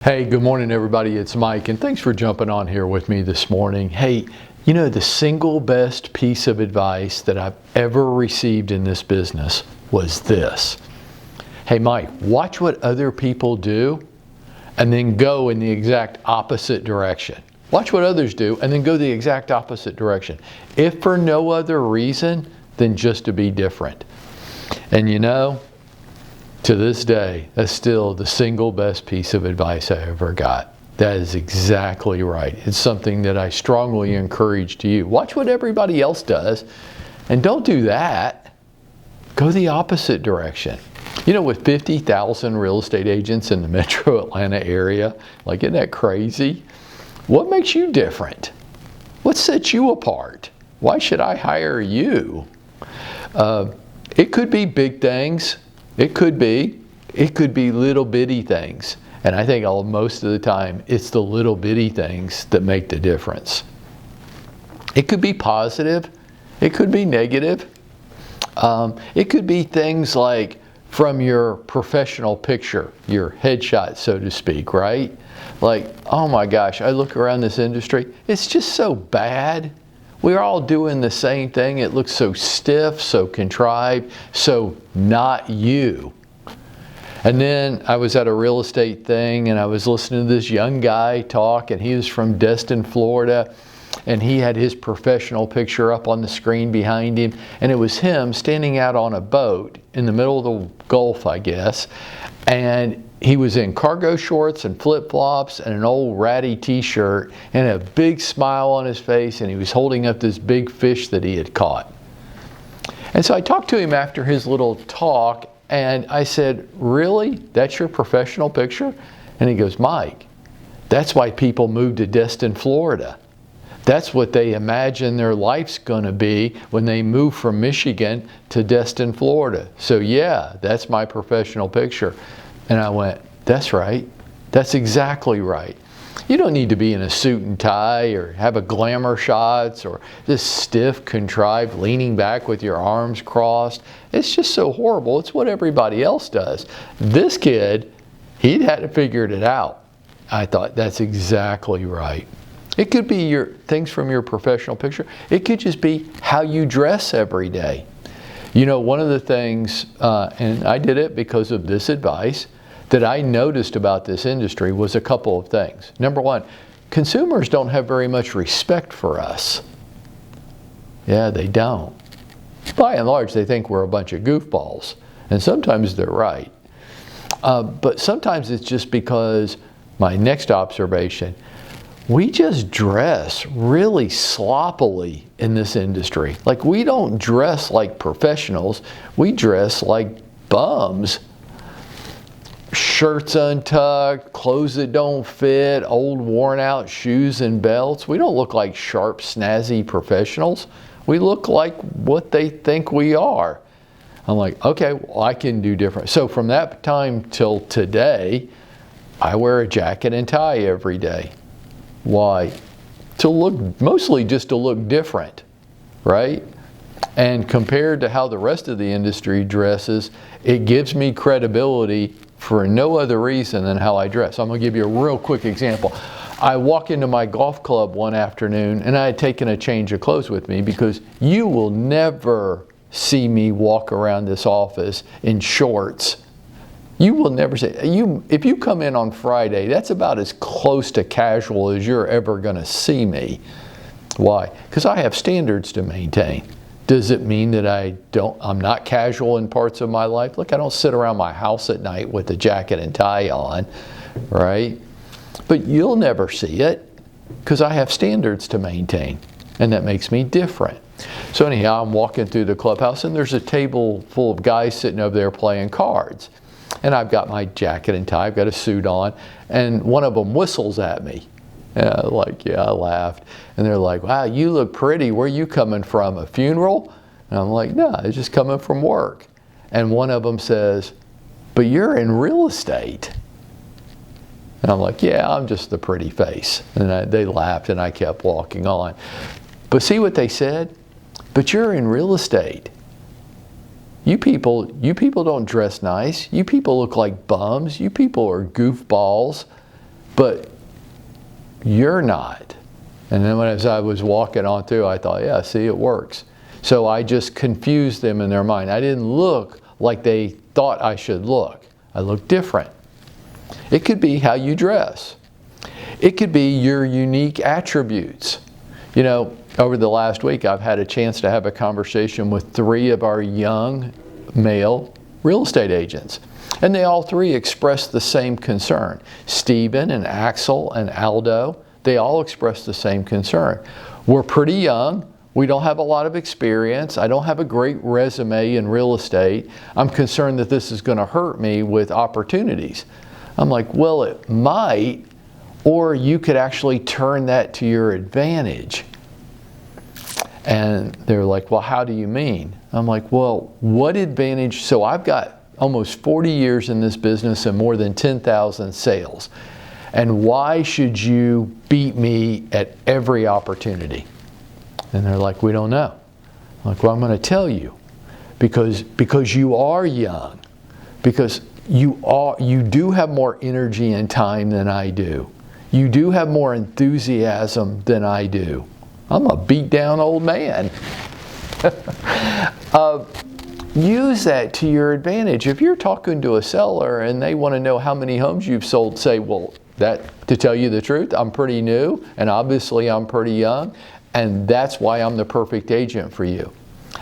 Hey, good morning everybody, it's Mike, and thanks for jumping on here with me this morning. Hey, you know, the single best piece of advice that I've ever received in this business was this. Hey Mike, watch what other people do and then go in the exact opposite direction. Watch what others do and then go the exact opposite direction. If for no other reason than just to be different. And you know, to this day, that's still the single best piece of advice I ever got. That is exactly right. It's something that I strongly encourage to you. Watch what everybody else does, and don't do that. Go the opposite direction. You know, with 50,000 real estate agents in the metro Atlanta area, like, isn't that crazy? What makes you different? What sets you apart? Why should I hire you? It could be big things. It could be little bitty things. And I think most of the time, it's the little bitty things that make the difference. It could be positive. It could be negative. It could be things like from your professional picture, your headshot, so to speak, right? Like, oh my gosh, I look around this industry, it's just so bad. We're all doing the same thing. It looks so stiff, so contrived, so not you. And then I was at a real estate thing and I was listening to this young guy talk, and he was from Destin, Florida, and he had his professional picture up on the screen behind him, and it was him standing out on a boat in the middle of the Gulf, I guess, and he was in cargo shorts and flip-flops and an old ratty t-shirt and a big smile on his face, and he was holding up this big fish that he had caught. And so I talked to him after his little talk, and I said, really? That's your professional picture? And he goes, Mike, that's why people move to Destin, Florida. That's what they imagine their life's going to be when they move from Michigan to Destin, Florida. So yeah, that's my professional picture. And I went, that's right. That's exactly right. You don't need to be in a suit and tie or have a glamour shots or this stiff, contrived, leaning back with your arms crossed. It's just so horrible. It's what everybody else does. This kid, he'd had it figured it out. I thought, that's exactly right. It could be your things from your professional picture. It could just be how you dress every day. You know, one of the things, and I did it because of this advice, that I noticed about this industry was a couple of things. Number one, consumers don't have very much respect for us. Yeah, they don't. By and large, they think we're a bunch of goofballs, and sometimes they're right. But sometimes it's just because, my next observation, we just dress really sloppily in this industry. Like, we don't dress like professionals, we dress like bums. Shirts untucked, clothes that don't fit, old worn out shoes and belts. We don't look like sharp, snazzy professionals. We look like what they think we are. I'm like, okay, well, I can do different. So from that time till today, I wear a jacket and tie every day. Why? To look, mostly just to look different, right? And compared to how the rest of the industry dresses, it gives me credibility for no other reason than how I dress. I'm going to give you a real quick example. I walk into my golf club one afternoon and I had taken a change of clothes with me, because you will never see me walk around this office in shorts. You will never see, if you come in on Friday, that's about as close to casual as you're ever going to see me. Why? Because I have standards to maintain. Does it mean that I'm not casual in parts of my life? Look, I don't sit around my house at night with a jacket and tie on, right? But you'll never see it because I have standards to maintain, and that makes me different. So anyhow, I'm walking through the clubhouse and there's a table full of guys sitting over there playing cards. And I've got my jacket and tie, I've got a suit on, and one of them whistles at me. And I laughed. And they're like, wow, you look pretty. Where are you coming from, a funeral? And I'm like, no, it's just coming from work. And one of them says, but you're in real estate. And I'm like, yeah, I'm just the pretty face. And they laughed and I kept walking on. But see what they said? But you're in real estate. You people don't dress nice. You people look like bums. You people are goofballs. but you're not. And then as I was walking on through, I thought, yeah, see, it works. So I just confused them in their mind. I didn't look like they thought I should look. I looked different. It could be how you dress. It could be your unique attributes. You know, over the last week, I've had a chance to have a conversation with 3 of our young male real estate agents. And they all 3 expressed the same concern. Stephen and Axel and Aldo, they all expressed the same concern. We're pretty young. We don't have a lot of experience. I don't have a great resume in real estate. I'm concerned that this is going to hurt me with opportunities. I'm like, well, it might, or you could actually turn that to your advantage. And they're like, well, how do you mean? I'm like, well, what advantage? So I've got almost 40 years in this business and more than 10,000 sales. And why should you beat me at every opportunity? And they're like, we don't know. I'm like, well, I'm going to tell you. Because you are young. Because you do have more energy and time than I do. You do have more enthusiasm than I do. I'm a beat down old man. Use that to your advantage. If you're talking to a seller and they want to know how many homes you've sold, say, well, to tell you the truth, I'm pretty new and obviously I'm pretty young, and that's why I'm the perfect agent for you.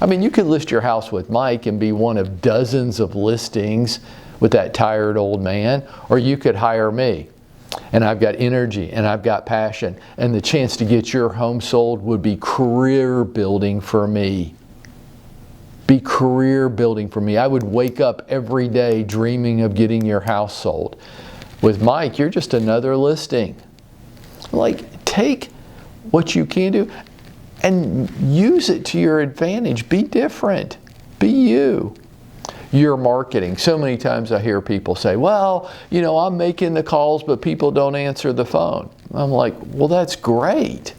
I mean, you could list your house with Mike and be one of dozens of listings with that tired old man, or you could hire me. And I've got energy and I've got passion, and the chance to get your home sold would be career building for me. Be career building for me. I would wake up every day dreaming of getting your house sold. With Mike, you're just another listing. Like, take what you can do and use it to your advantage. Be different. Be you. Your marketing. So many times I hear people say, well, you know, I'm making the calls, but people don't answer the phone. I'm like, well, that's great.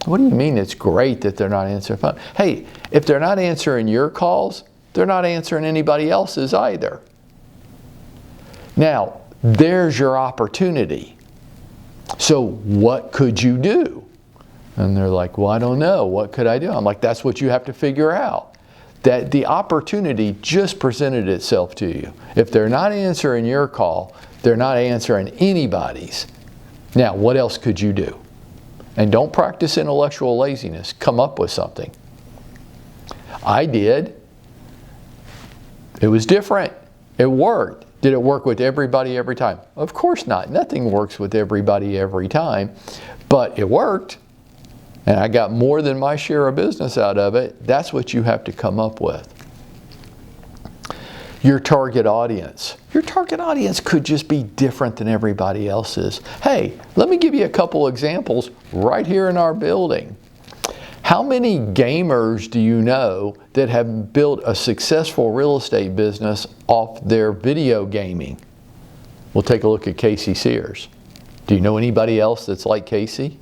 What do you mean it's great that they're not answering the phone? Hey, if they're not answering your calls, they're not answering anybody else's either. Now, there's your opportunity. So what could you do? And they're like, well, I don't know. What could I do? I'm like, that's what you have to figure out. That the opportunity just presented itself to you. If they're not answering your call, they're not answering anybody's. Now, what else could you do? And don't practice intellectual laziness. Come up with something. I did. It was different. It worked. Did it work with everybody every time? Of course not. Nothing works with everybody every time, but it worked. And I got more than my share of business out of it. That's what you have to come up with. Your target audience. Your target audience could just be different than everybody else's. Hey, let me give you a couple examples right here in our building. How many gamers do you know that have built a successful real estate business off their video gaming? We'll take a look at Casey Sears. Do you know anybody else that's like Casey?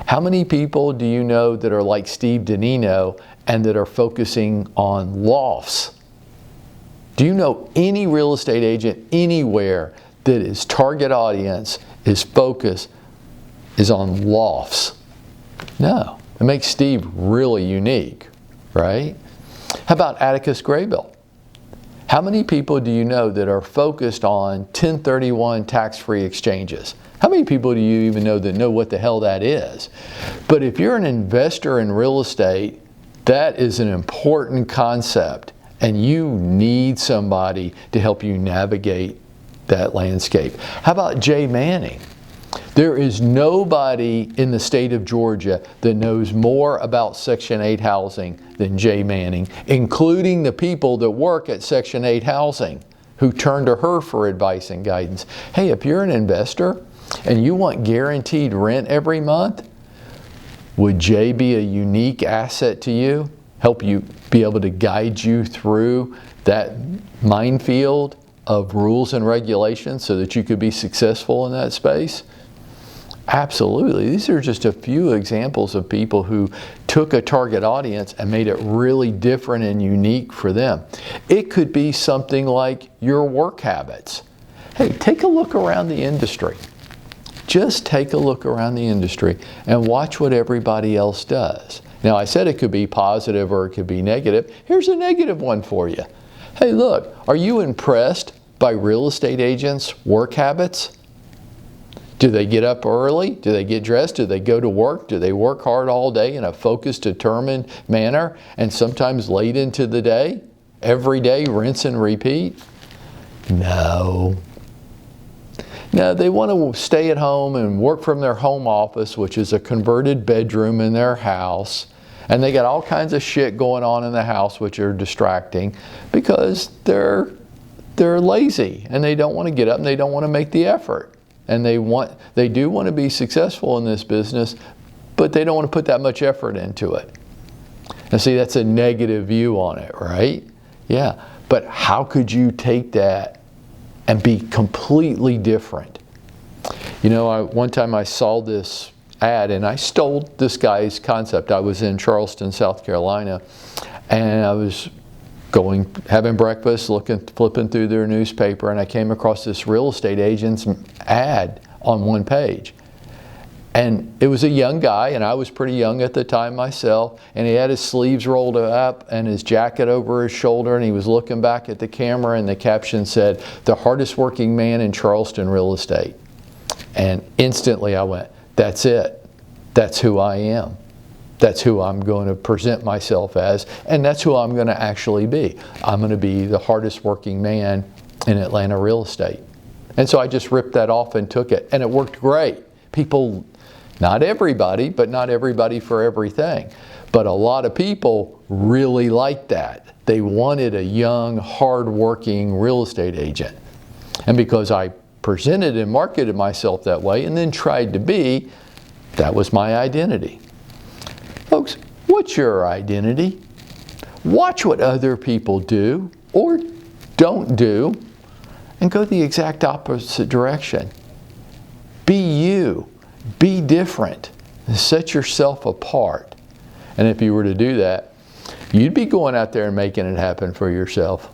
How many people do you know that are like Steve Danino and that are focusing on lofts? Do you know any real estate agent anywhere that his target audience, his focus is on lofts? No. It makes Steve really unique, right? How about Atticus Graybill? How many people do you know that are focused on 1031 tax-free exchanges? How many people do you even know that know what the hell that is? But if you're an investor in real estate, that is an important concept, and you need somebody to help you navigate that landscape. How about Jay Manning? There is nobody in the state of Georgia that knows more about Section 8 housing than Jay Manning, including the people that work at Section 8 housing who turn to her for advice and guidance. Hey, if you're an investor and you want guaranteed rent every month, would Jay be a unique asset to you? Help you be able to guide you through that minefield of rules and regulations so that you could be successful in that space? Absolutely. These are just a few examples of people who took a target audience and made it really different and unique for them. It could be something like your work habits. Hey, take a look around the industry. Just take a look around the industry and watch what everybody else does. Now, I said it could be positive or it could be negative. Here's a negative one for you. Hey, look, are you impressed by real estate agents' work habits? Do they get up early? Do they get dressed? Do they go to work? Do they work hard all day in a focused, determined manner and sometimes late into the day? Every day, rinse and repeat? No. No, they want to stay at home and work from their home office, which is a converted bedroom in their house. And they got all kinds of shit going on in the house which are distracting because they're lazy and they don't want to get up and they don't want to make the effort. And they do want to be successful in this business, but they don't want to put that much effort into it. Now see, that's a negative view on it, right? Yeah, but how could you take that and be completely different? You know, one time I saw this ad and I stole this guy's concept. I was in Charleston, South Carolina, and I was having breakfast, flipping through their newspaper, and I came across this real estate agent's ad on one page. And it was a young guy, and I was pretty young at the time myself, and he had his sleeves rolled up and his jacket over his shoulder, and he was looking back at the camera, and the caption said, "The hardest working man in Charleston real estate." And instantly I went, that's it. That's who I am. That's who I'm going to present myself as, and that's who I'm going to actually be. I'm going to be the hardest working man in Atlanta real estate. And so I just ripped that off and took it, and it worked great. People, not everybody, but not everybody for everything. But a lot of people really liked that. They wanted a young, hard-working real estate agent. And because I presented and marketed myself that way and then tried to be, that was my identity. Folks, what's your identity? Watch what other people do or don't do and go the exact opposite direction. Be you. Be different. Set yourself apart. And if you were to do that, you'd be going out there and making it happen for yourself.